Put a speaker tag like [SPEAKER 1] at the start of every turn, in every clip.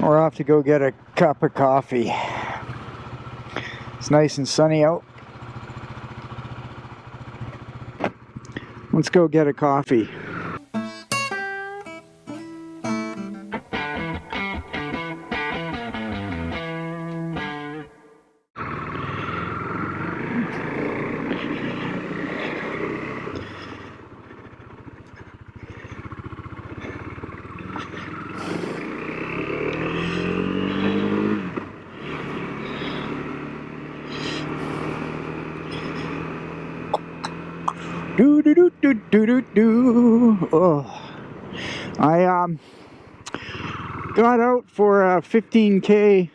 [SPEAKER 1] We're off to go get a cup of coffee. It's nice and sunny out. Let's go get a coffee. Do do do do do do do. Oh, I got out for a 15K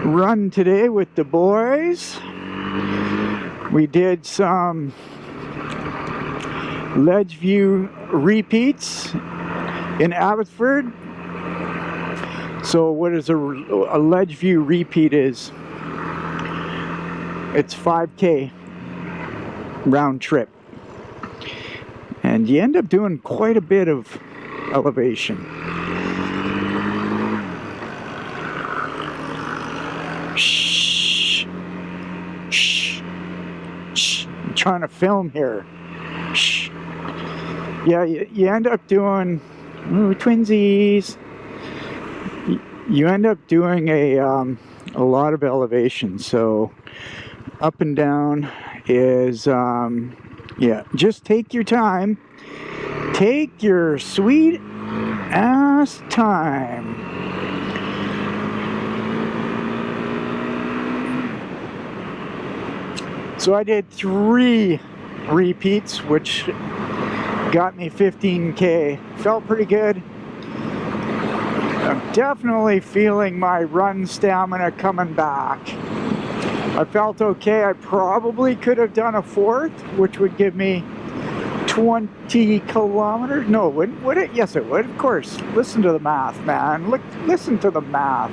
[SPEAKER 1] run today with the boys. We did some ledge view repeats in Abbotsford. So what is a ledge view repeat is? It's 5K round trip. And you end up doing quite a bit of elevation. Shh. Shh. Shh. I'm trying to film here. Shh. Yeah, you end up doing... Ooh, twinsies. You end up doing a lot of elevation. So up and down is... yeah, just take your time. Take your sweet ass time. So I did 3 repeats, which got me 15K. Felt pretty good. I'm definitely feeling my run stamina coming back. I felt okay. I probably could have done a 4th, which would give me 20 kilometers. No, would it? Yes, it would. Of course. Listen to the math, man. Listen to the math.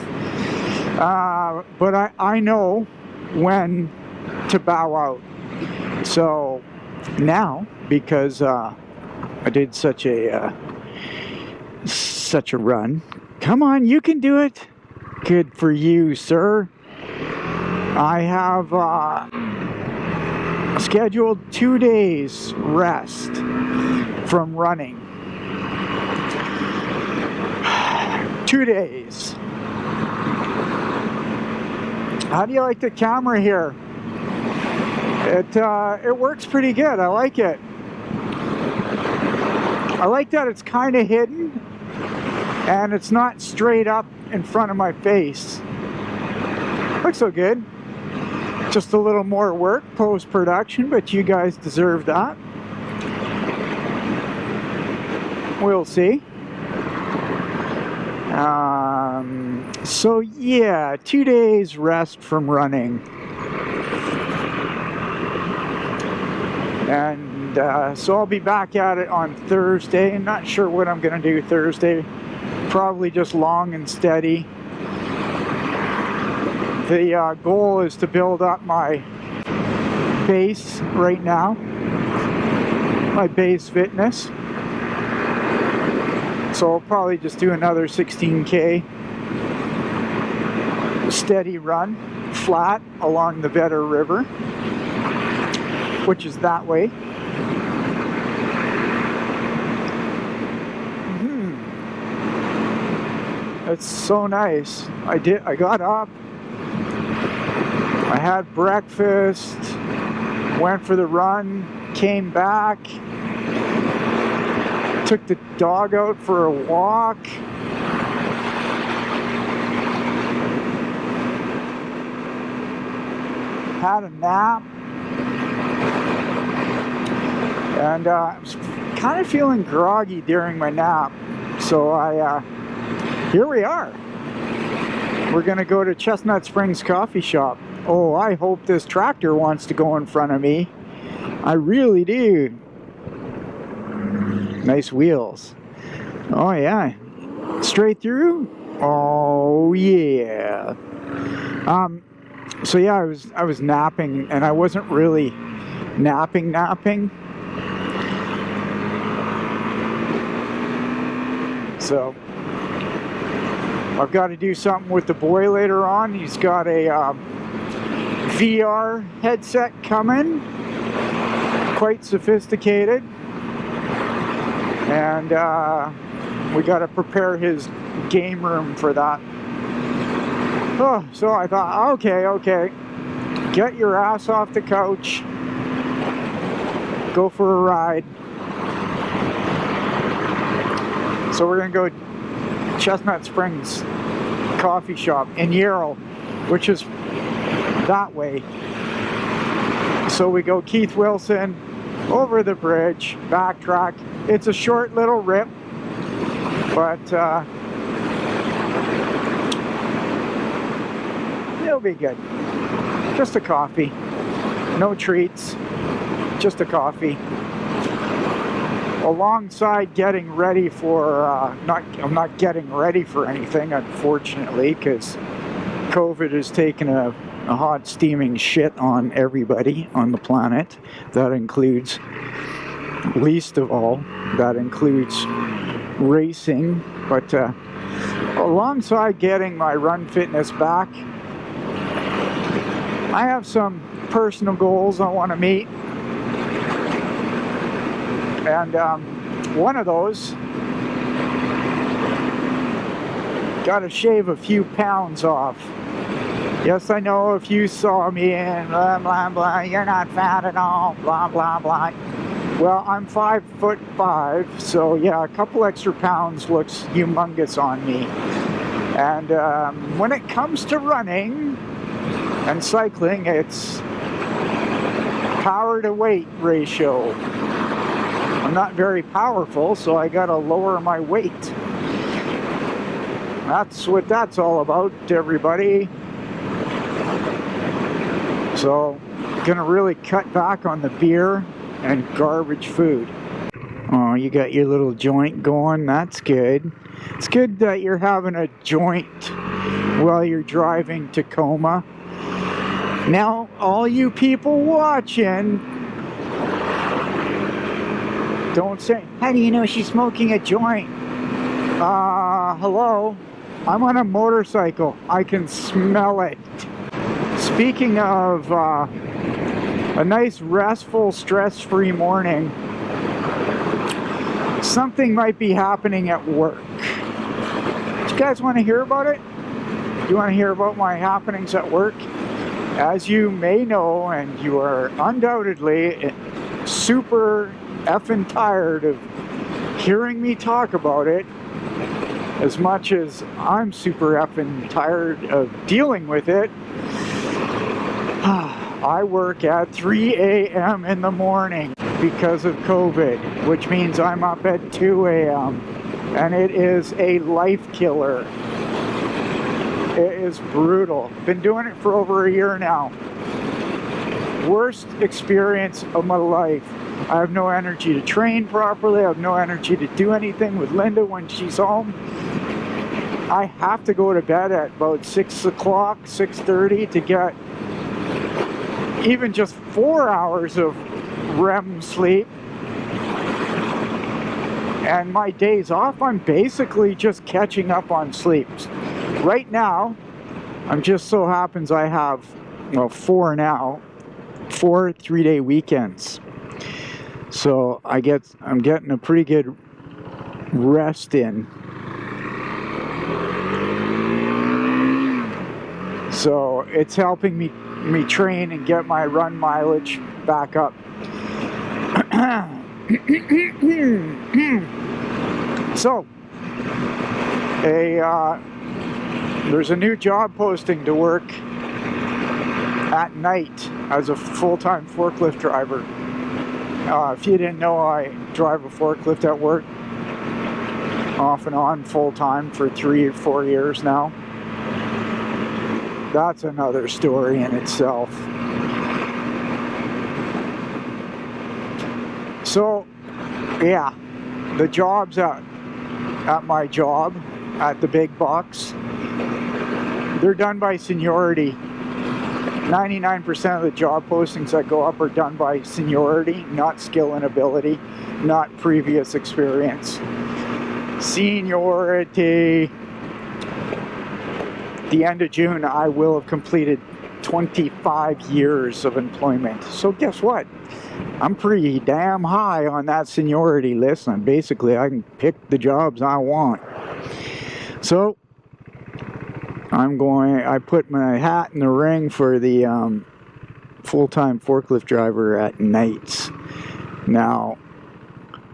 [SPEAKER 1] But I know when to bow out. So now, because I did such a run. Come on, you can do it. Good for you, sir. I have scheduled 2 days rest from running. 2 days. How do you like the camera here? It works pretty good. I like it. I like that it's kind of hidden and it's not straight up in front of my face. Looks so good. Just a little more work post-production, but you guys deserve that. We'll see. So yeah, 2 days rest from running. And so I'll be back at it on Thursday. I'm not sure what I'm going to do Thursday. Probably just long and steady. The goal is to build up my base right now, my base fitness. So I'll probably just do another 16K steady run, flat along the Vetter River, which is that way. It's so nice. I got up. I had breakfast, went for the run, came back, took the dog out for a walk. Had a nap. And I was kind of feeling groggy during my nap. So here we are. We're gonna go to Chestnut Springs Coffee Shop. Oh, I hope this tractor wants to go in front of me. I really do. Nice wheels. Oh yeah. Straight through? Oh yeah. So yeah, I was napping, and I wasn't really napping. So I've got to do something with the boy later on. He's got a VR headset coming, quite sophisticated, and we got to prepare his game room for that. Oh, so I thought, okay, get your ass off the couch, go for a ride. So we're gonna go Chestnut Springs coffee shop in Yarrow, which is that way. So we go Keith Wilson, over the bridge, backtrack. It's a short little rip, but it'll be good. Just a coffee, no treats, just a coffee. Alongside getting ready for, I'm not getting ready for anything, unfortunately, because COVID has taken a hot steaming shit on everybody on the planet. That includes, least of all, that includes racing. But alongside getting my run fitness back, I have some personal goals I want to meet. And one of those, got to shave a few pounds off. Yes, I know if you saw me and blah, blah, blah, you're not fat at all, blah, blah, blah. Well, I'm 5'5", so yeah, a couple extra pounds looks humongous on me. And when it comes to running and cycling, it's power to weight ratio. I'm not very powerful, so I gotta lower my weight. That's what that's all about, everybody. So, gonna really cut back on the beer and garbage food. Oh, you got your little joint going, that's good. It's good that you're having a joint while you're driving Tacoma. Now, all you people watching, don't say, how do you know she's smoking a joint? Hello? I'm on a motorcycle. I can smell it. Speaking of a nice, restful, stress-free morning, something might be happening at work. Do you guys want to hear about it? Do you want to hear about my happenings at work? As you may know, and you are undoubtedly super effing tired of hearing me talk about it, as much as I'm super effing tired of dealing with it. I work at 3 a.m. in the morning because of COVID, which means I'm up at 2 a.m. and it is a life killer. It is brutal. Been doing it for over a year now. Worst experience of my life. I have no energy to train properly. I have no energy to do anything with Linda when she's home. I have to go to bed at about 6 o'clock, 6:30 to get even just 4 hours of REM sleep. And my days off, I'm basically just catching up on sleep. Right now, I'm just so happens I have, well, 4 3-day weekends. So I'm getting a pretty good rest in. So it's helping me train and get my run mileage back up. So there's a new job posting to work at night as a full-time forklift driver. If you didn't know, I drive a forklift at work off and on full-time for 3 or 4 years now. That's another story in itself. So, yeah, the jobs at my job, at the big box, they're done by seniority. 99% of the job postings that go up are done by seniority, not skill and ability, not previous experience. Seniority. the end of June, I will have completed 25 years of employment. So guess what? I'm pretty damn high on that seniority list, and basically I can pick the jobs I want. So I put my hat in the ring for the full-time forklift driver at nights. Now,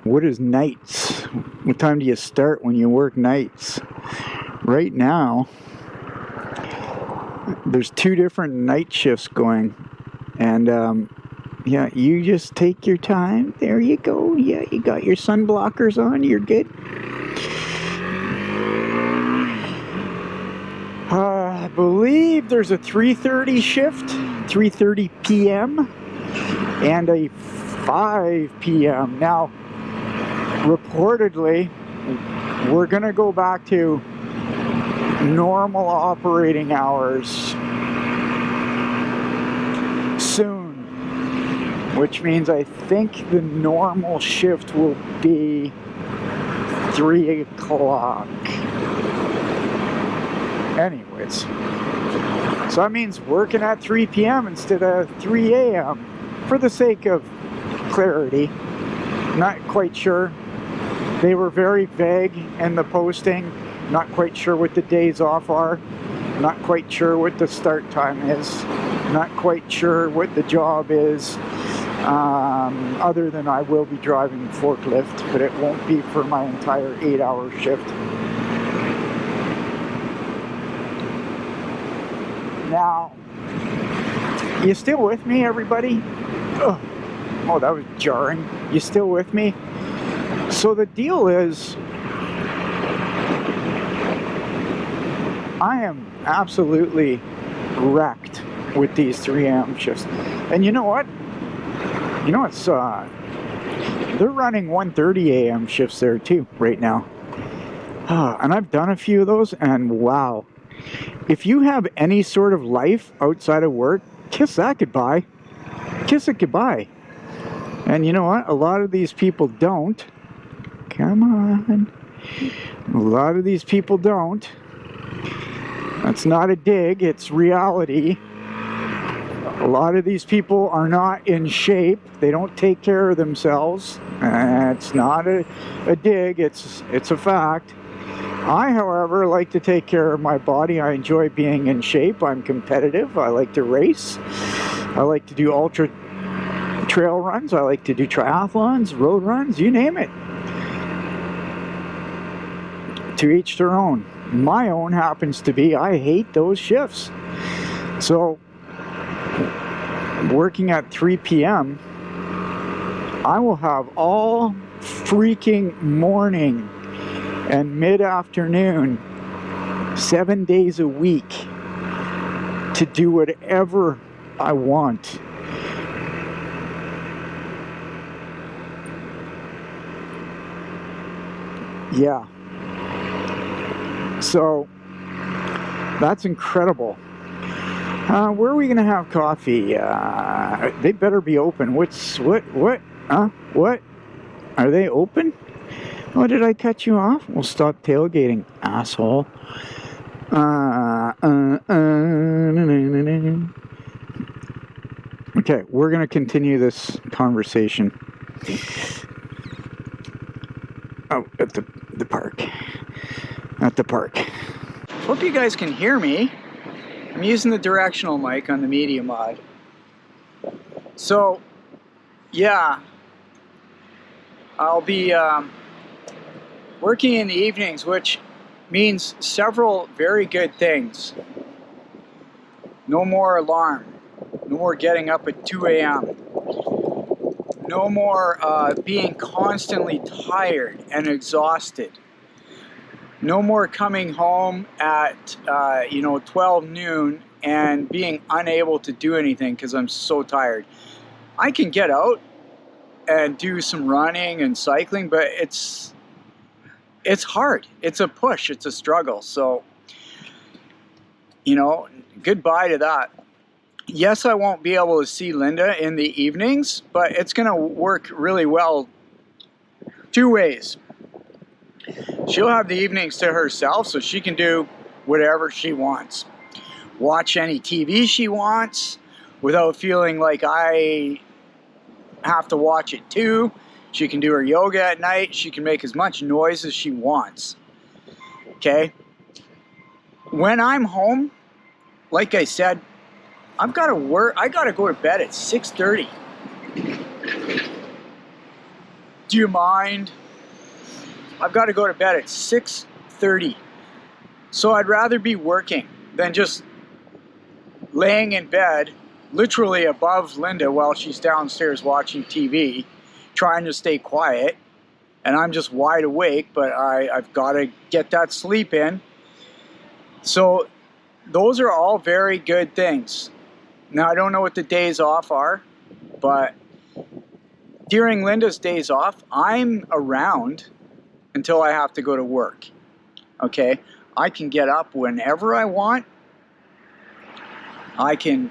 [SPEAKER 1] what is nights? What time do you start when you work nights? Right now, there's 2 different night shifts going, and yeah, you just take your time. There you go. Yeah, you got your sun blockers on. You're good. I believe there's a 3:30 shift, 3:30 p.m. and a 5 p.m. Now, reportedly, we're going to go back to normal operating hours soon, which means I think the normal shift will be 3 o'clock. Anyways, so that means working at 3 p.m. instead of 3 a.m. for the sake of clarity. Not quite sure. They were very vague in the posting. Not quite sure what the days off are. Not quite sure what the start time is. Not quite sure what the job is. Other than I will be driving forklift, but it won't be for my entire 8-hour shift. Now, you still with me, everybody? Ugh. Oh, that was jarring. You still with me? So the deal is, I am absolutely wrecked with these 3 a.m. shifts. And you know what? You know, it's they're running 1:30 a.m. shifts there too right now. And I've done a few of those, and wow. If you have any sort of life outside of work, kiss that goodbye. Kiss it goodbye. And you know what? A lot of these people don't. Come on. A lot of these people don't. That's not a dig, it's reality. A lot of these people are not in shape. They don't take care of themselves. It's not a dig, it's a fact. I, however, like to take care of my body. I enjoy being in shape. I'm competitive. I like to race. I like to do ultra trail runs. I like to do triathlons, road runs, you name it. To each their own. My own happens to be, I hate those shifts. So, working at 3 p.m., I will have all freaking morning and mid-afternoon, 7 days a week, to do whatever I want. Yeah. So, that's incredible. Where are we gonna have coffee? They better be open. What? What? Are they open? Oh, did I cut you off? Well, stop tailgating, asshole. Okay, we're gonna continue this conversation. Oh, at the park. At the park. Hope you guys can hear me. I'm using the directional mic on the media mod. So, yeah, I'll be working in the evenings, which means several very good things. No more alarm. No more getting up at 2 a.m. No more being constantly tired and exhausted. No more coming home at 12 noon and being unable to do anything because I'm so tired. I can get out and do some running and cycling, but it's hard. It's a push. It's a struggle. So, goodbye to that. Yes, I won't be able to see Linda in the evenings, but it's going to work really well 2 ways. She'll have the evenings to herself, so she can do whatever she wants. Watch any TV she wants without feeling like I have to watch it too. She can do her yoga at night. She can make as much noise as she wants. Okay? When I'm home, like I said, I've got to work. I got to go to bed at 6:30. Do you mind? I've got to go to bed at 6:30. So I'd rather be working than just laying in bed, literally above Linda while she's downstairs watching TV, trying to stay quiet. And I'm just wide awake, but I've got to get that sleep in. So those are all very good things. Now, I don't know what the days off are, but during Linda's days off, I'm around until I have to go to work. Okay? I can get up whenever I want. I can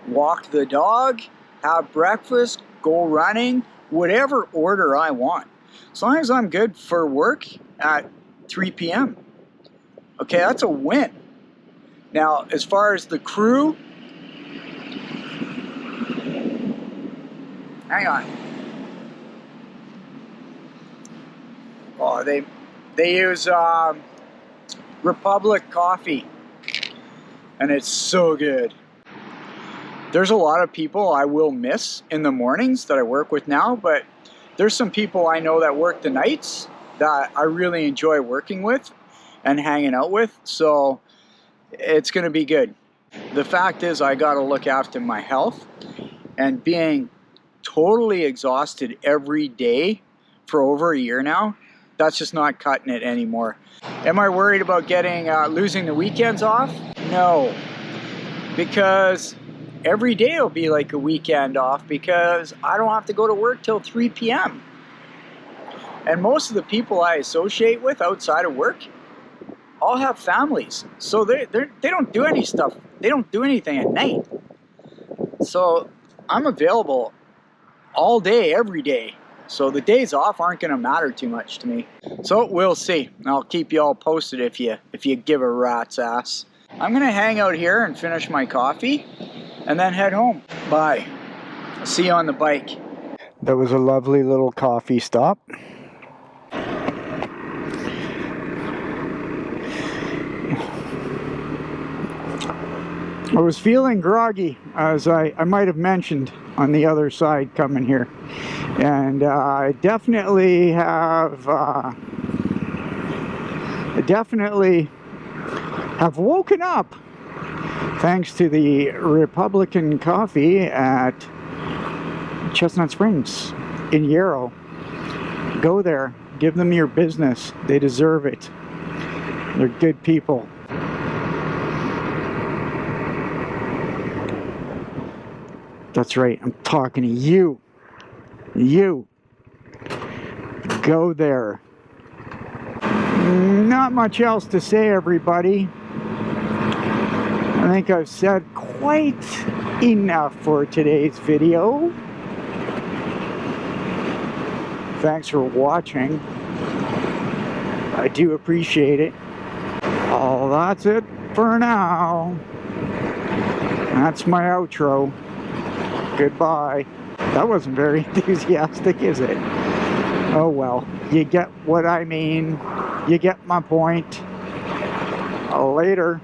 [SPEAKER 1] walk the dog, have breakfast, go running, whatever order I want. As long as I'm good for work at 3 p.m. Okay, that's a win. Now, as far as the crew, hang on. Oh, they use Republic coffee, and it's so good. There's a lot of people I will miss in the mornings that I work with now, but there's some people I know that work the nights that I really enjoy working with and hanging out with, so it's going to be good. The fact is, I got to look after my health, and being totally exhausted every day for over a year now, that's just not cutting it anymore. Am I worried about getting losing the weekends off? No, because every day will be like a weekend off because I don't have to go to work till 3 p.m. And most of the people I associate with outside of work all have families, so they don't do any stuff. They don't do anything at night. So I'm available all day, every day. So the days off aren't going to matter too much to me. So we'll see. I'll keep you all posted if you give a rat's ass. I'm going to hang out here and finish my coffee and then head home. Bye. See you on the bike. That was a lovely little coffee stop. I was feeling groggy, as I might have mentioned on the other side coming here, and I definitely have woken up thanks to the Republican coffee at Chestnut Springs in Yarrow. Go there, give them your business. They deserve it. They're good people. That's right, I'm talking to you. You. Go there. Not much else to say, everybody. I think I've said quite enough for today's video. Thanks for watching. I do appreciate it. Oh, that's it for now. That's my outro. Goodbye. That wasn't very enthusiastic, is it? Oh well, you get what I mean. You get my point. Later.